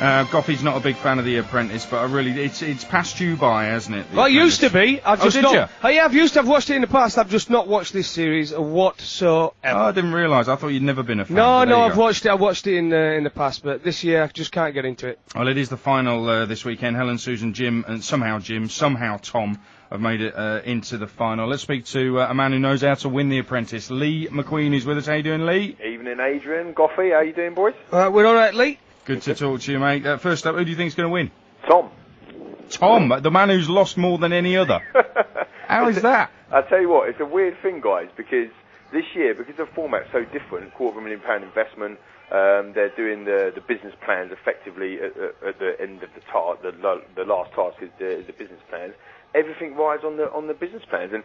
Goughy's not a big fan of The Apprentice, but it's passed you by, hasn't it? Well, it used to be. I've just did not. you? I've watched it in the past. I've just not watched this series whatsoever. Oh, I didn't realise. I thought you'd never been a fan. No, I've watched it. I watched it in the past, but this year I just can't get into it. Well, it is the final this weekend. Helen, Susan, Jim, and somehow Tom have made it into the final. Let's speak to a man who knows how to win The Apprentice. Lee McQueen is with us. How you doing, Lee? Evening, Adrian. Goughy, how you doing, boys? We're all right, Lee. Good to talk to you, mate. First up, who do you think's going to win? Tom, the man who's lost more than any other. How is that? I'll tell you what, it's a weird thing, guys, because this year, because the format's so different, £250,000 investment, they're doing the business plans effectively at the end of the task. The last task is the business plans. Everything rides on the business plans, and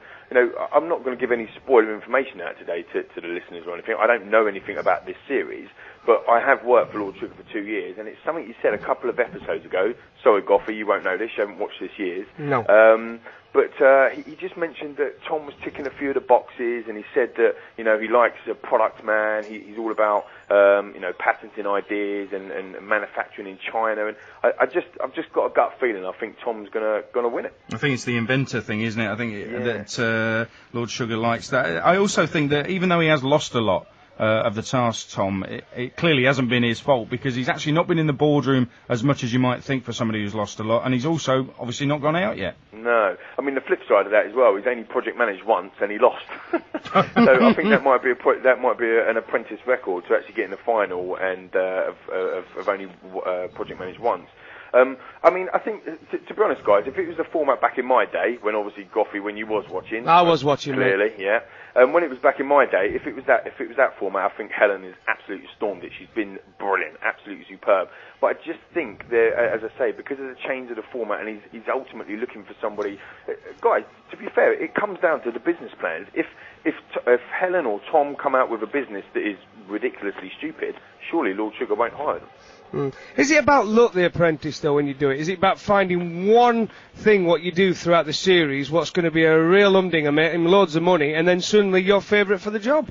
I'm not going to give any spoiler information out today to the listeners or anything. I don't know anything about this series, but I have worked for Lord Sugar for 2 years, and it's something you said a couple of episodes ago. Sorry, Goughy, you won't know this. You haven't watched this years. No. But he just mentioned that Tom was ticking a few of the boxes, and he said that he likes a product man. He's all about patenting ideas and manufacturing in China. And I've just got a gut feeling. I think Tom's gonna win it. I think it's the inventor thing, isn't it? I think that Lord Sugar likes that. I also think that even though he has lost a lot of the task, Tom, it clearly hasn't been his fault, because he's actually not been in the boardroom as much as you might think for somebody who's lost a lot, and he's also obviously not gone out yet. No, I mean the flip side of that as well. He's only project managed once and he lost. So I think that might be an apprentice record to actually get in the final and of only project managed once. I mean, I think, to be honest, guys, if it was the format back in my day, when obviously Goughy, when you was watching, I was watching, clearly, mate. Yeah. When it was back in my day, if it was that format, I think Helen has absolutely stormed it. She's been brilliant, absolutely superb. But I just think that, as I say, because of the change of the format, and he's ultimately looking for somebody. Guys, to be fair, it comes down to the business plans. If Helen or Tom come out with a business that is ridiculously stupid, surely Lord Sugar won't hire them. Is it about luck, The Apprentice, though, when you do it? Is it about finding one thing, what you do throughout the series, what's going to be a real humdinger, make him loads of money, and then suddenly you're favourite for the job?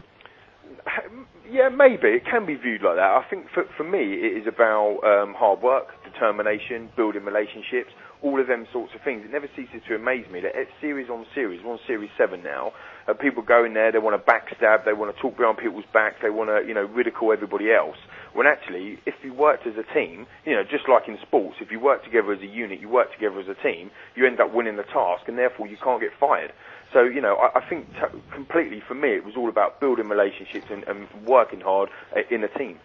Yeah, maybe. It can be viewed like that. I think for me, it is about hard work, determination, building relationships, all of them sorts of things. It never ceases to amaze me that it's series on series. We're on series 7 now. People go in there, they want to backstab, they want to talk behind people's backs, they want to, ridicule everybody else. When actually, if you worked as a team, just like in sports, if you work together as a unit, you work together as a team, you end up winning the task, and therefore you can't get fired. So, I think completely, for me, it was all about building relationships and working hard in a team.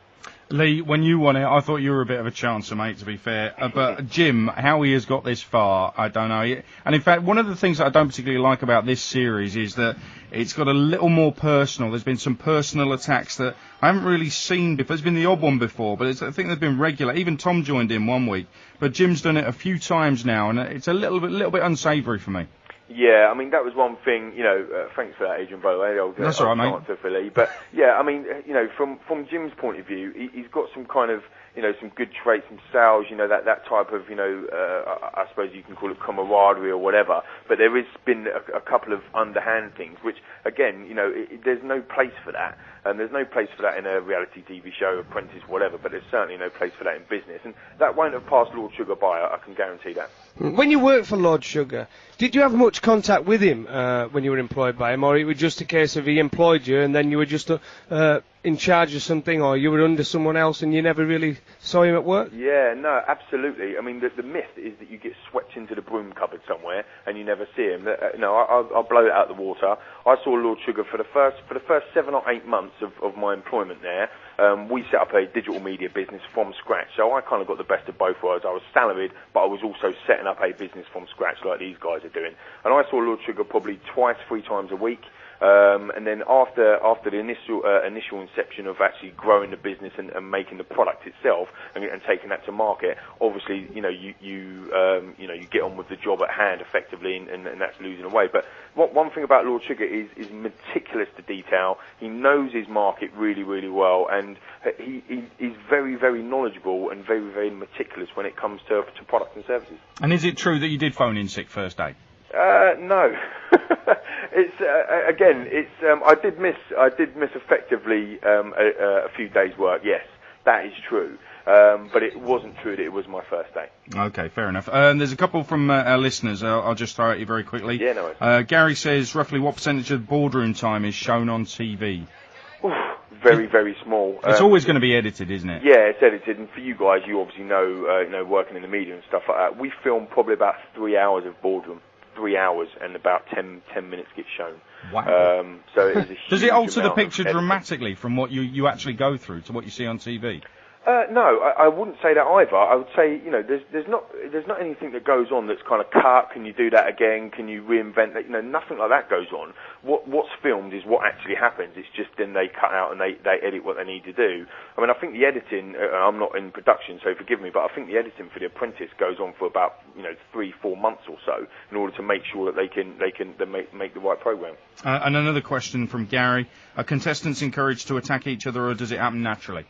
Lee, when you won it, I thought you were a bit of a chancer, mate, to be fair. But Jim, how he has got this far, I don't know. And in fact, one of the things that I don't particularly like about this series is that it's got a little more personal. There's been some personal attacks that I haven't really seen before. There's been the odd one before, but I think they've been regular. Even Tom joined in one week. But Jim's done it a few times now, and it's a little bit unsavoury for me. Yeah, I mean, that was one thing, thanks for that, Adrian, by the way. That's all right, mate. Answer for Lee. But, yeah, I mean, from Jim's point of view, he's got some kind of, some good traits, some sales, that type of, I suppose you can call it camaraderie or whatever. But there has been a couple of underhand things, which, again, there's no place for that. And there's no place for that in a reality TV show, Apprentice, whatever, but there's certainly no place for that in business. And that won't have passed Lord Sugar by, I can guarantee that. When you worked for Lord Sugar, did you have much contact with him when you were employed by him, or it was just a case of he employed you and then you were just in charge of something, or you were under someone else and you never really saw him at work? Yeah, no, absolutely. I mean, the myth is that you get swept into the broom cupboard somewhere and you never see him. No, I'll blow it out of the water. I saw Lord Sugar for the first 7 or 8 months of my employment there. We set up a digital media business from scratch, so I kind of got the best of both worlds. I was salaried, but I was also setting up a business from scratch like these guys are doing. And I saw Lord Sugar probably 2-3 times a week. And then after the initial inception of actually growing the business and making the product itself and taking that to market, obviously you get on with the job at hand effectively, and that's losing away. But one thing about Lord Sugar is meticulous to detail. He knows his market really, really well, and he's very, very knowledgeable and very, very meticulous when it comes to products and services. And is it true that you did phone in sick first day? No. It's I did miss effectively a few days' work. Yes, that is true. But it wasn't true that it was my first day. Okay, fair enough. There's a couple from our listeners. I'll just throw at you very quickly. Yeah, no worries. Gary says, roughly what percentage of boardroom time is shown on TV? Oof, very, very small. It's always going to be edited, isn't it? Yeah, it's edited. And for you guys, you obviously know, working in the media and stuff like that, we film probably about 3 hours of boardroom. 3 hours, and about 10 minutes gets shown. Wow. So it is a huge Does it alter the amount picture of editing. dramatically from what you actually go through to what you see on TV? No, I wouldn't say that either. I would say, there's not anything that goes on that's kind of cut. Can you do that again? Can you reinvent that? Nothing like that goes on. What's filmed is what actually happens. It's just then they cut out and they edit what they need to do. I mean, I think the editing, I'm not in production, so forgive me, but I think the editing for The Apprentice goes on for about 3-4 months or so in order to make sure that they can make the right program. And another question from Gary: are contestants encouraged to attack each other, or does it happen naturally?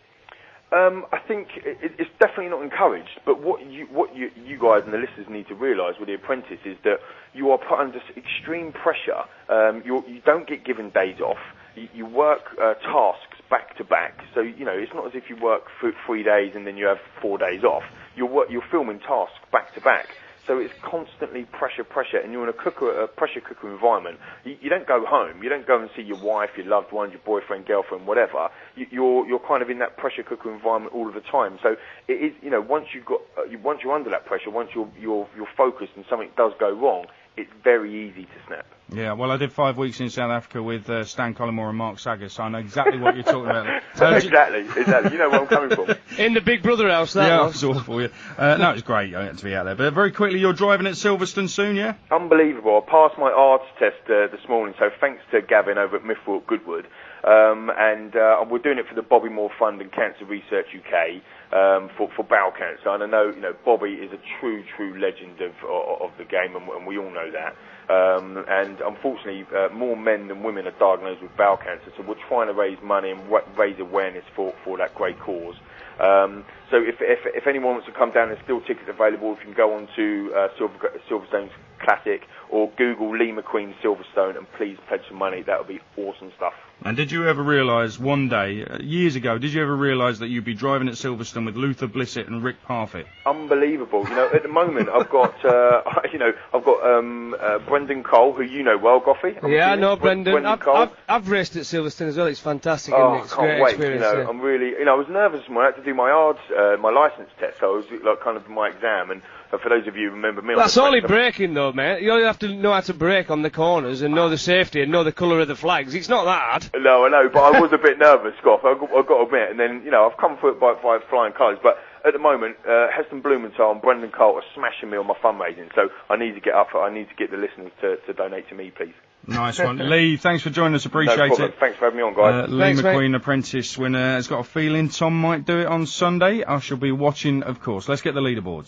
I think it's definitely not encouraged, but what you guys and the listeners need to realise with The Apprentice is that you are put under extreme pressure. You don't get given days off. You work tasks back to back, so it's not as if you work for 3 days and then you have 4 days off. You're filming tasks back to back. So it's constantly pressure, and you're in a pressure cooker environment. You don't go home. You don't go and see your wife, your loved ones, your boyfriend, girlfriend, whatever. You're kind of in that pressure cooker environment all of the time. So it is, once you're under that pressure, once you're focused and something does go wrong, it's very easy to snap. Yeah, well, I did 5 weeks in South Africa with Stan Collymore and Mark Sager, so I know exactly what you're talking about. Exactly. You know where I'm coming from. In the Big Brother house, that yeah, was. it was awful, yeah. No, it was great to be out there. But very quickly, you're driving at Silverstone soon, yeah? Unbelievable. I passed my arts test this morning, so thanks to Gavin over at Mythwalk Goodwood. And we're doing it for the Bobby Moore Fund and Cancer Research UK for bowel cancer. And I know, Bobby is a true legend of the game, and we all know that. And unfortunately, more men than women are diagnosed with bowel cancer, so we're trying to raise money and raise awareness for that great cause. So if anyone wants to come down, there's still tickets available. If you can go on to Silverstone's Classic or Google Lee McQueen Silverstone and please pledge some money, that would be awesome stuff. And did you ever realise one day, years ago, did you ever realise that you'd be driving at Silverstone with Luther Blissett and Rick Parfitt? Unbelievable. At the moment I've got Brendan Cole, who you know well, Goughy. Yeah, I know Brendan. Cole. I've raced at Silverstone as well. It's fantastic. Oh, Isn't it? It's I can't great wait. experience. Yeah. I'm really, I was nervous when I had to do my ARDS, my licence test. So it was like kind of my exam. And for those of you who remember me, that's only braking though, mate. You only have to know how to brake on the corners and know the safety and know the colour of the flags. It's not that hard. No, I know, but I was a bit nervous, Gough. I've got to admit. And then, I've come through it by flying colours. But at the moment, Heston Blumenthal and Brendan Cole are smashing me on my fundraising. So I need to get up. I need to get the listeners to donate to me, please. Nice one. Lee, thanks for joining us. Appreciate no problem. it. Thanks for having me on, guys. Lee McQueen, Apprentice winner, has got a feeling Tom might do it on Sunday. I shall be watching, of course. Let's get the leaderboards.